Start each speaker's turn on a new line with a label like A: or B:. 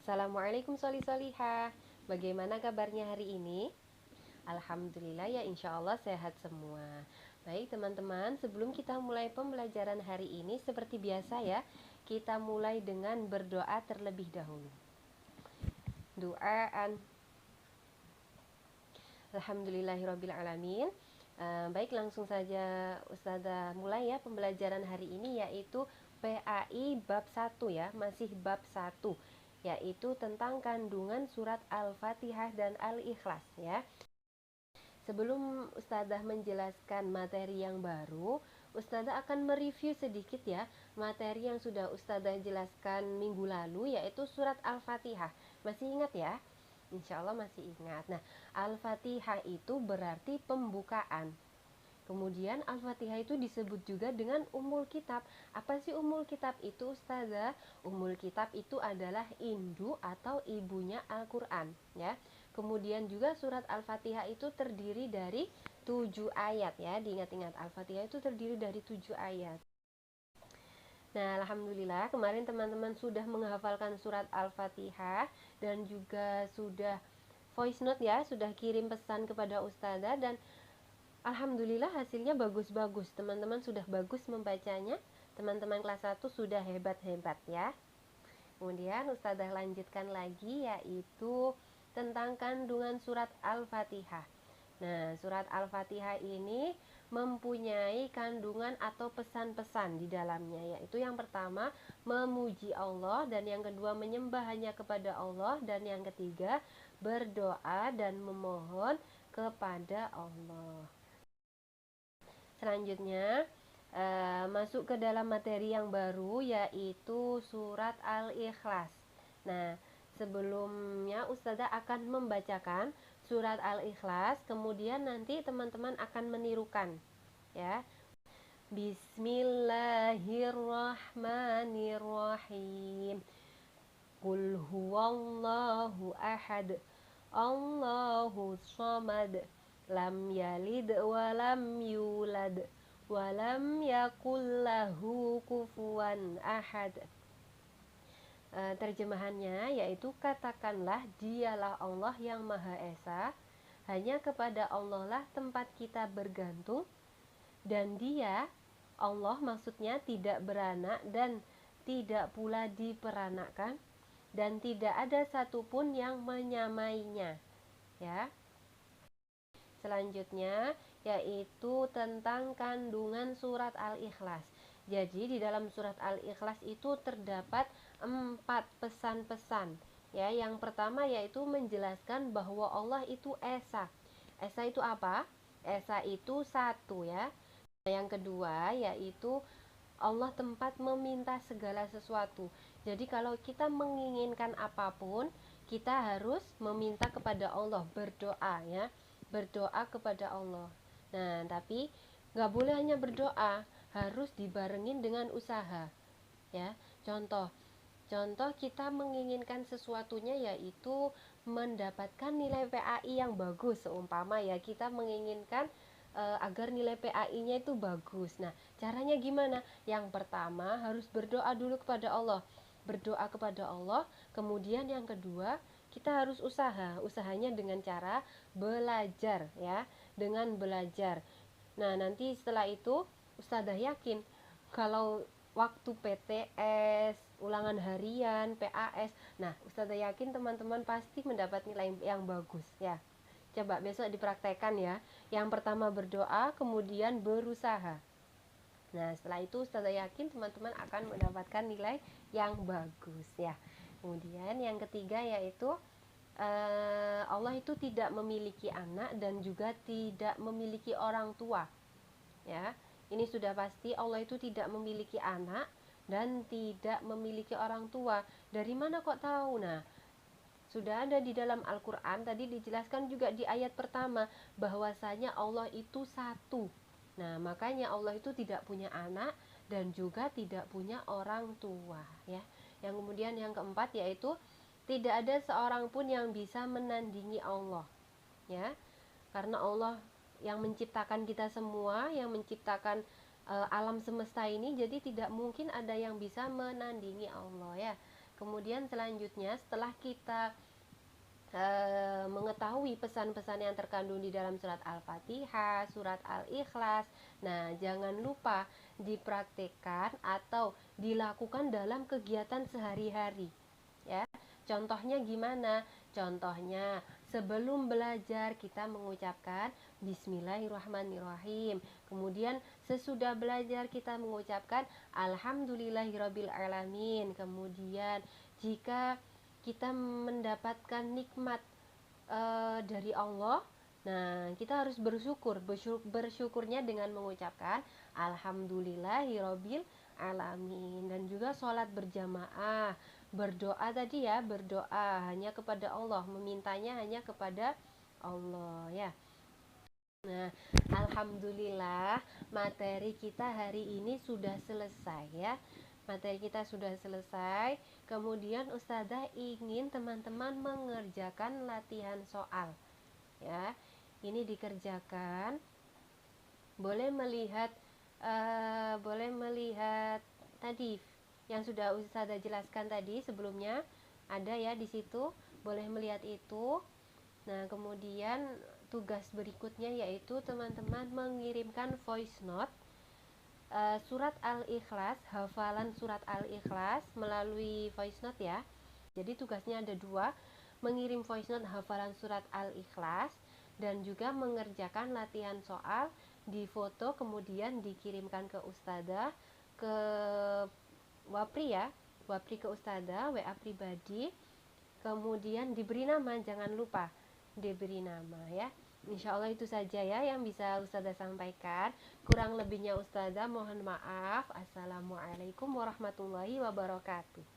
A: Assalamualaikum Solihah. Bagaimana kabarnya hari ini? Alhamdulillah ya, insya Allah sehat semua. Baik teman-teman, sebelum kita mulai pembelajaran hari ini, seperti biasa ya, kita mulai dengan berdoa terlebih dahulu. Doaan Alhamdulillahirrabbilalamin. Baik, langsung saja Ustazah mulai ya pembelajaran hari ini, yaitu PAI bab 1 ya, masih bab 1, yaitu tentang kandungan surat Al-Fatihah dan Al-Ikhlas ya. Sebelum Ustazah menjelaskan materi yang baru, Ustazah akan mereview sedikit ya materi yang sudah Ustazah jelaskan minggu lalu, yaitu surat Al-Fatihah. Masih ingat ya? Insya Allah masih ingat. Nah, Al-Fatihah itu berarti pembukaan. Kemudian Al-Fatihah itu disebut juga dengan Ummul Kitab. Apa sih Ummul Kitab itu, Ustazah? Ummul Kitab itu adalah induk atau ibunya Al-Quran ya. Kemudian juga surat Al-Fatihah itu terdiri dari 7 ayat ya. Diingat-ingat, Al-Fatihah itu terdiri dari 7 ayat. Nah, alhamdulillah kemarin teman-teman sudah menghafalkan surat Al-Fatihah dan juga sudah voice note ya, sudah kirim pesan kepada Ustazah, dan alhamdulillah hasilnya bagus-bagus. Teman-teman sudah bagus membacanya. Teman-teman kelas 1 sudah hebat-hebat ya. Kemudian Ustazah lanjutkan lagi, yaitu tentang kandungan surat Al-Fatihah. Nah, surat Al-Fatihah ini mempunyai kandungan atau pesan-pesan di dalamnya, yaitu yang pertama memuji Allah, dan yang kedua menyembah hanya kepada Allah, dan yang ketiga berdoa dan memohon kepada Allah. Selanjutnya masuk ke dalam materi yang baru, yaitu surat Al-Ikhlas. Nah, sebelumnya Ustazah akan membacakan surat Al-Ikhlas, kemudian nanti teman-teman akan menirukan ya. Bismillahirrahmanirrahim. Qul huwallahu ahad, Allahu somad, lam yalid walam yulad, walam yakullahu kufuwan ahad. Terjemahannya yaitu, katakanlah dialah Allah yang Maha Esa, hanya kepada Allah lah tempat kita bergantung, dan Dia, Allah maksudnya, tidak beranak dan tidak pula diperanakkan, dan tidak ada satupun yang menyamainya ya. Selanjutnya yaitu tentang kandungan surat Al-Ikhlas. Jadi di dalam surat Al-Ikhlas itu terdapat 4 pesan-pesan ya. Yang pertama yaitu menjelaskan bahwa Allah itu Esa. Esa itu apa? Esa itu satu ya. Yang kedua yaitu Allah tempat meminta segala sesuatu. Jadi kalau kita menginginkan apapun, kita harus meminta kepada Allah, berdoa ya, berdoa kepada Allah. Nah, tapi nggak boleh hanya berdoa, harus dibarengin dengan usaha ya. Contoh kita menginginkan sesuatunya yaitu mendapatkan nilai PAI yang bagus, seumpama ya kita menginginkan agar nilai PAI-nya itu bagus. Nah, caranya gimana? Yang pertama harus berdoa dulu kepada Allah. Berdoa kepada Allah, kemudian yang kedua kita harus usahanya dengan cara belajar ya, dengan belajar. Nah, nanti setelah itu Ustazah yakin kalau waktu PTS, ulangan harian, PAS, nah Ustazah yakin teman-teman pasti mendapat nilai yang bagus ya. Coba besok dipraktekkan ya. Yang pertama berdoa, kemudian berusaha. Nah, setelah itu Ustazah yakin teman-teman akan mendapatkan nilai yang bagus ya. Kemudian yang ketiga yaitu Allah itu tidak memiliki anak dan juga tidak memiliki orang tua ya. Ini sudah pasti, Allah itu tidak memiliki anak dan tidak memiliki orang tua. Dari mana kok tahu? Nah, sudah ada di dalam Al-Quran, tadi dijelaskan juga di ayat pertama bahwasanya Allah itu satu. Nah, makanya Allah itu tidak punya anak dan juga tidak punya orang tua ya. Yang kemudian yang keempat yaitu tidak ada seorang pun yang bisa menandingi Allah ya. Karena Allah yang menciptakan kita semua, yang menciptakan alam semesta ini, jadi tidak mungkin ada yang bisa menandingi Allah ya. Kemudian selanjutnya setelah kita mengetahui pesan-pesan yang terkandung di dalam surat Al-Fatihah, surat Al-Ikhlas. Nah, jangan lupa dipraktikkan atau dilakukan dalam kegiatan sehari-hari. Ya, contohnya gimana? Contohnya, sebelum belajar kita mengucapkan Bismillahirrahmanirrahim. Kemudian sesudah belajar kita mengucapkan Alhamdulillahirabbil alamin. Kemudian jika kita mendapatkan nikmat dari Allah, nah kita harus bersyukurnya dengan mengucapkan Alhamdulillahirabbil alamin. Dan juga sholat berjamaah, berdoa tadi ya, berdoa hanya kepada Allah, memintanya hanya kepada Allah ya. Nah, alhamdulillah materi kita hari ini sudah selesai ya. Materi kita sudah selesai. Kemudian Ustazah ingin teman-teman mengerjakan latihan soal ya. Ini dikerjakan. Boleh melihat tadi yang sudah Ustazah jelaskan tadi sebelumnya, ada ya di situ. Boleh melihat itu. Nah, kemudian tugas berikutnya yaitu teman-teman mengirimkan voice note surat Al-Ikhlas, hafalan surat Al-Ikhlas melalui voice note ya. Jadi tugasnya ada dua, mengirim voice note hafalan surat Al-Ikhlas dan juga mengerjakan latihan soal, difoto kemudian dikirimkan ke Ustazah, ke Wapri ya, Wapri ke Ustazah, WA pribadi. Kemudian diberi nama, jangan lupa diberi nama ya. Insya Allah itu saja ya yang bisa Ustazah sampaikan. Kurang lebihnya Ustazah mohon maaf. Assalamualaikum warahmatullahi wabarakatuh.